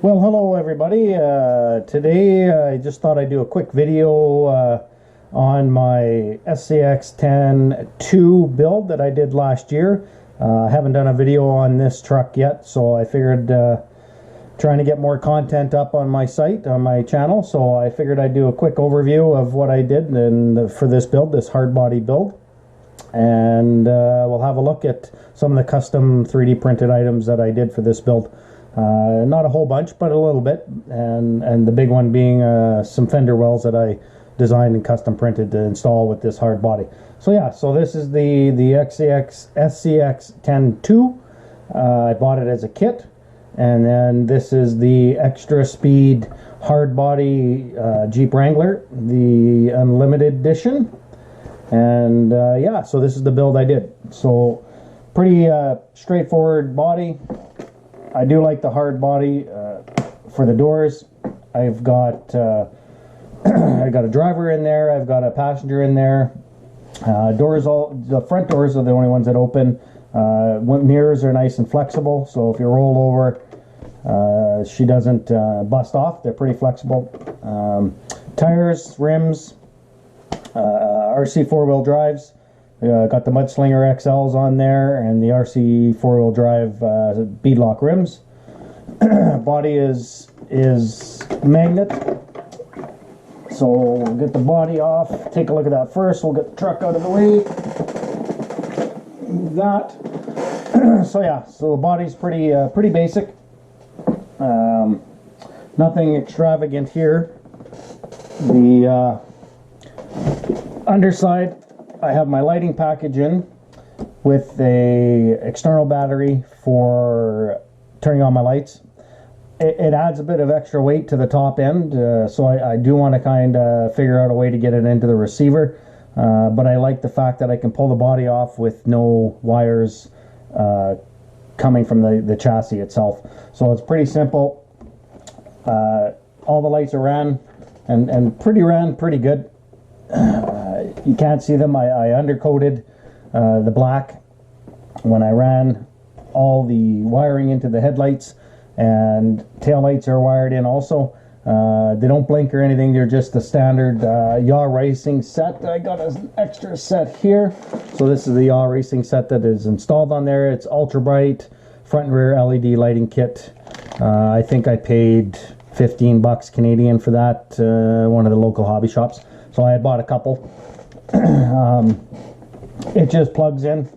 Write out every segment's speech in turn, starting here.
Well, hello everybody. Today I just thought I'd do a quick video on my SCX10 II build that I did last year. I haven't done a video on this truck yet, so I figured trying to get more content up on my site, on my channel, so I figured I'd do a quick overview of what I did for this build, this hard body build. And we'll have a look at some of the custom 3D printed items that I did for this build. Not a whole bunch, but a little bit, and the big one being some fender wells that I designed and custom printed to install with this hard body. So yeah, so this is the SCX10 II. I bought it as a kit, and then this is the Xtraspeed hard body Jeep Wrangler, the Unlimited Edition. And yeah, so this is the build I did. So pretty straightforward body. I do like the hard body for the doors. I've got I got a driver in there. I've got a passenger in there. The front doors are the only ones that open. Mirrors are nice and flexible, so if you roll over, she doesn't bust off. They're pretty flexible. Tires, rims, RC four-wheel drives. Got the Mudslinger XLs on there and the RC four-wheel drive beadlock rims. Body is magnet. So we'll get the body off. Take a look at that first. We'll get the truck out of the way. That. So yeah, so the body's pretty basic. Nothing extravagant here. The underside, I have my lighting package in with a external battery for turning on my lights. It adds a bit of extra weight to the top end, so I do want to kind of figure out a way to get it into the receiver, but I like the fact that I can pull the body off with no wires coming from the chassis itself. So it's pretty simple. All the lights are ran and pretty good. You can't see them. I undercoated the black when I ran all the wiring into the headlights, and tail lights are wired in also. They don't blink or anything. They're just the standard yaw racing set. I got an extra set here. So this is the yaw racing set that is installed on there. It's ultra bright front and rear LED lighting kit. I think I paid 15 bucks Canadian for that, one of the local hobby shops. So I had bought a couple. It just plugs in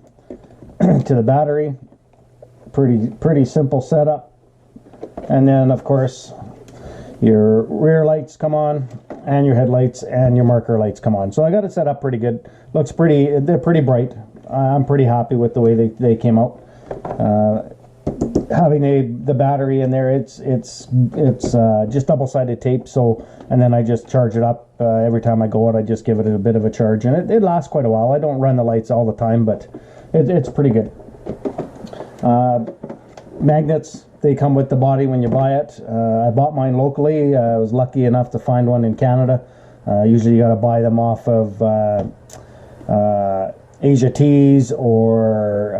to the battery. Pretty simple setup. And then of course your rear lights come on, and your headlights and your marker lights come on. So I got it set up pretty good. They're pretty bright. I'm pretty happy with the way they came out. Having the battery in there, it's just double-sided tape. So, and then I just charge it up every time I go out. I just give it a bit of a charge, and it lasts quite a while. I don't run the lights all the time, but it's pretty good. Magnets, they come with the body when you buy it. I bought mine locally. I was lucky enough to find one in Canada. Usually you got to buy them off of Asia Tees or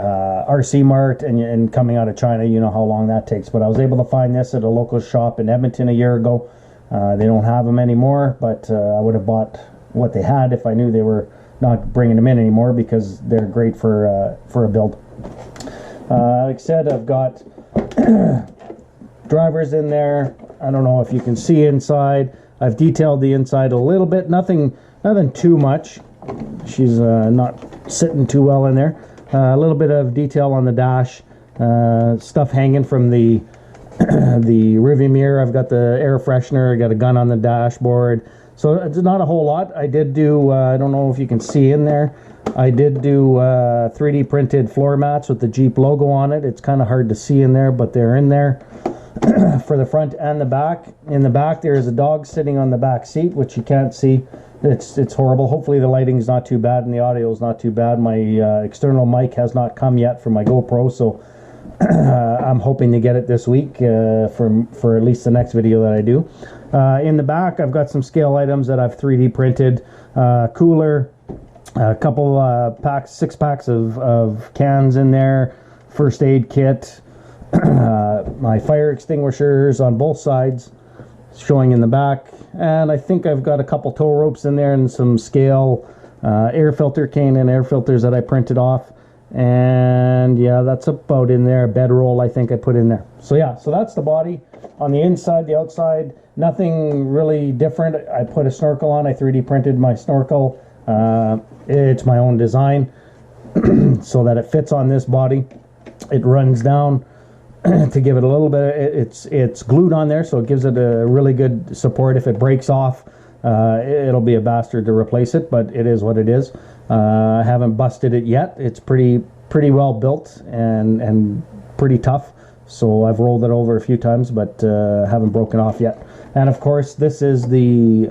RC Mart, and coming out of China, you know how long that takes. But I was able to find this at a local shop in Edmonton a year ago. They don't have them anymore, but I would have bought what they had if I knew they were not bringing them in anymore, because they're great for a build. Like I said, I've got drivers in there. I don't know if you can see inside. I've detailed the inside a little bit. Nothing too much. She's not sitting too well in there. A little bit of detail on the dash, stuff hanging from the the rearview mirror. I've got the air freshener. I got a gun on the dashboard. So it's not a whole lot. I did do, I don't know if you can see in there, I did do 3D printed floor mats with the Jeep logo on it. It's kind of hard to see in there, but they're in there for the front and the back. In the back there is a dog sitting on the back seat, which you can't see. It's horrible. Hopefully the lighting's not too bad and the audio is not too bad. My external mic has not come yet for my GoPro, so I'm hoping to get it this week for at least the next video that I do. In the back, I've got some scale items that I've 3D printed. Cooler, a couple packs, 6 packs of cans in there, first aid kit, My fire extinguishers on both sides showing in the back, and I think I've got a couple tow ropes in there and some scale air filter, K&N air filters that I printed off. And yeah, that's about in there. Bedroll I think I put in there. So yeah, so that's the body. On the inside, the outside, nothing really different. I put a snorkel on. I 3D printed my snorkel. It's my own design so that it fits on this body. It runs down to give it a little bit. It's glued on there, so it gives it a really good support. If it breaks off, it'll be a bastard to replace it, but it is what it is. I haven't busted it yet. It's pretty well built and pretty tough. So I've rolled it over a few times, but haven't broken off yet. And of course, this is the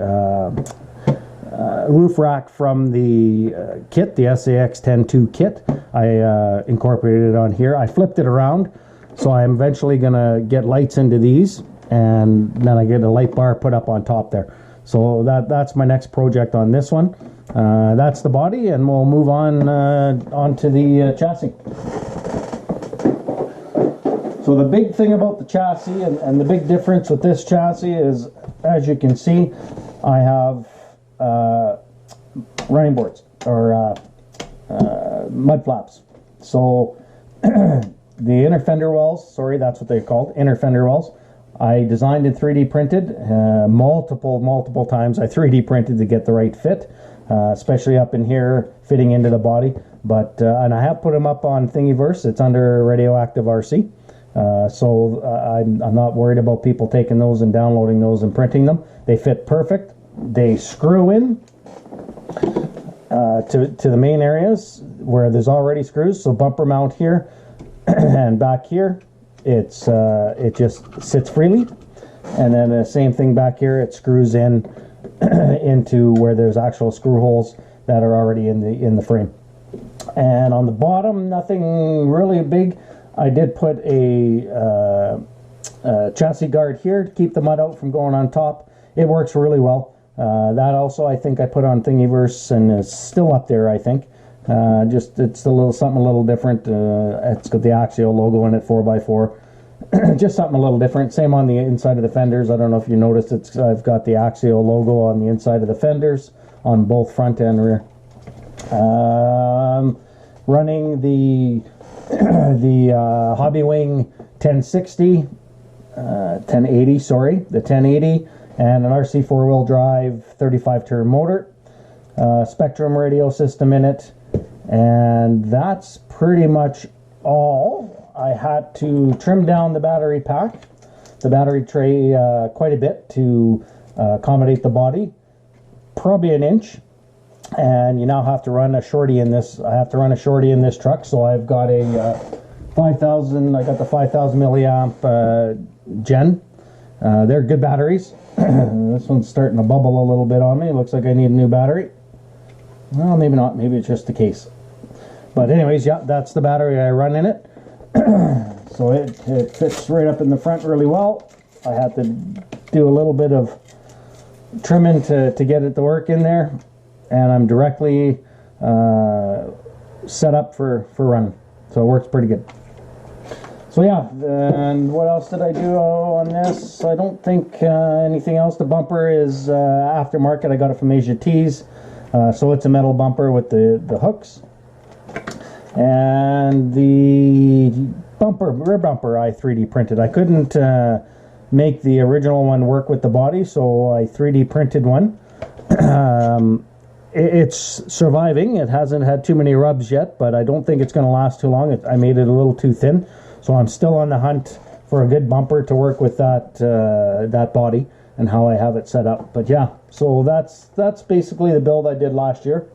roof rack from the kit, the SCX10 II kit. I incorporated it on here. I flipped it around, so I'm eventually gonna get lights into these, and then I get a light bar put up on top there. So that's my next project on this one. That's the body, and we'll move on onto the chassis. So the big thing about the chassis and the big difference with this chassis is, as you can see, I have running boards or mud flaps. So the inner fender wells, sorry, that's what they're called, inner fender wells, I designed and 3D printed multiple times. I 3D printed to get the right fit, especially up in here, fitting into the body. But and I have put them up on Thingiverse. It's under Radioactive RC. So I'm not worried about people taking those and downloading those and printing them. They fit perfect. They screw in to the main areas where there's already screws. So bumper mount here and back here, it just sits freely. And then the same thing back here, it screws in into where there's actual screw holes that are already in the frame. And on the bottom, nothing really big. I did put a chassis guard here to keep the mud out from going on top. It works really well. That also I think I put on Thingiverse and is still up there, I think. Just it's something a little different. It's got the Axial logo in it, 4x4. Just something a little different. Same on the inside of the fenders. I don't know if you noticed, I've got the Axial logo on the inside of the fenders on both front and rear. Running the Hobbywing 1080, sorry, the 1080, and an RC 4-wheel drive 35 turn motor, Spectrum radio system in it, and that's pretty much all. I had to trim down the battery pack, the battery tray, quite a bit to accommodate the body, probably an inch. And you now have to run a shorty in this. I have to run a shorty in this truck, so I've got a 5,000. I got the 5,000 milliamp Gen. They're good batteries. This one's starting to bubble a little bit on me. Looks like I need a new battery. Well, maybe not. Maybe it's just the case. But anyways, yeah, that's the battery I run in it. So it fits right up in the front really well. I had to do a little bit of trimming to get it to work in there. And I'm directly set up for running, so it works pretty good. So yeah, and what else did I do on this? I don't think anything else. The bumper is aftermarket. I got it from Asia Tees, so it's a metal bumper with the hooks. And the rear bumper I 3D printed. I couldn't make the original one work with the body, so I 3D printed one. It's surviving. It hasn't had too many rubs yet, but I don't think it's going to last too long. I made it a little too thin, so I'm still on the hunt for a good bumper to work with that body and how I have it set up. But yeah, so that's basically the build I did last year.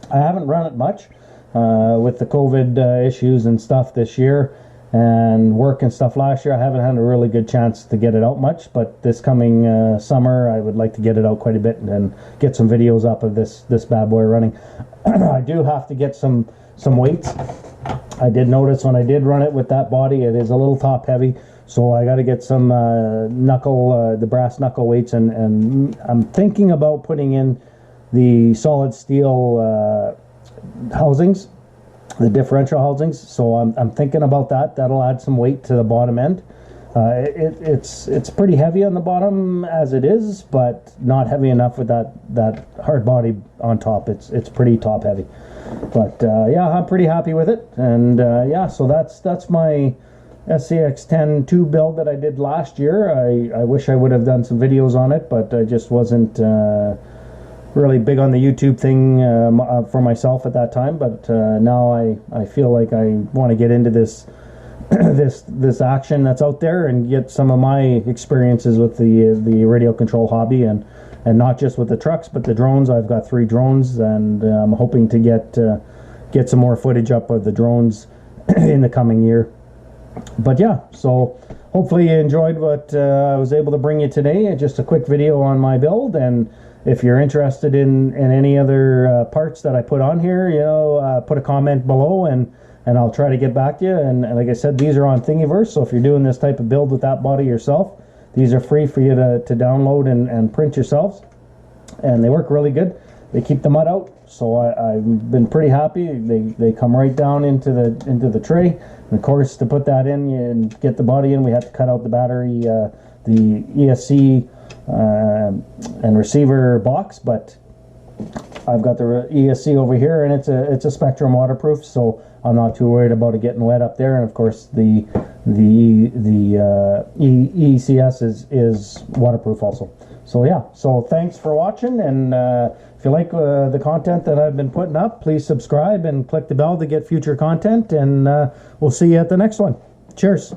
I haven't run it much with the COVID issues and stuff this year and work and stuff last year. I haven't had a really good chance to get it out much, but this coming summer I would like to get it out quite a bit and get some videos up of this bad boy running. I do have to get some weights. I did notice when I did run it with that body, it is a little top heavy, so I got to get some the brass knuckle weights, and I'm thinking about putting in the solid steel housings differential housings. So I'm thinking about that. That'll add some weight to the bottom end. It's pretty heavy on the bottom as it is, but not heavy enough with that hard body on top. It's pretty top heavy. But yeah, I'm pretty happy with it. And yeah, so that's my SCX10 II build that I did last year. I wish I would have done some videos on it, but I just wasn't really big on the YouTube thing for myself at that time. But now I feel like I want to get into this this action that's out there and get some of my experiences with the radio control hobby, and not just with the trucks but the drones. I've got 3 drones, and I'm hoping to get some more footage up of the drones in the coming year. But yeah, so hopefully you enjoyed what I was able to bring you today. Just a quick video on my build, and if you're interested in any other parts that I put on here, you know, put a comment below, and I'll try to get back to you. And like I said, these are on Thingiverse, so if you're doing this type of build with that body yourself, these are free for you to download and print yourselves, and they work really good. They keep the mud out, so I've been pretty happy. They come right down into the tray. And of course, to put that in and get the body in, we have to cut out the battery, the ESC and receiver box, but I've got the ESC over here, and it's a Spectrum waterproof, so I'm not too worried about it getting wet up there. And of course, the ECS is waterproof also. So yeah, so thanks for watching, and if you like the content that I've been putting up, please subscribe and click the bell to get future content, and we'll see you at the next one. Cheers.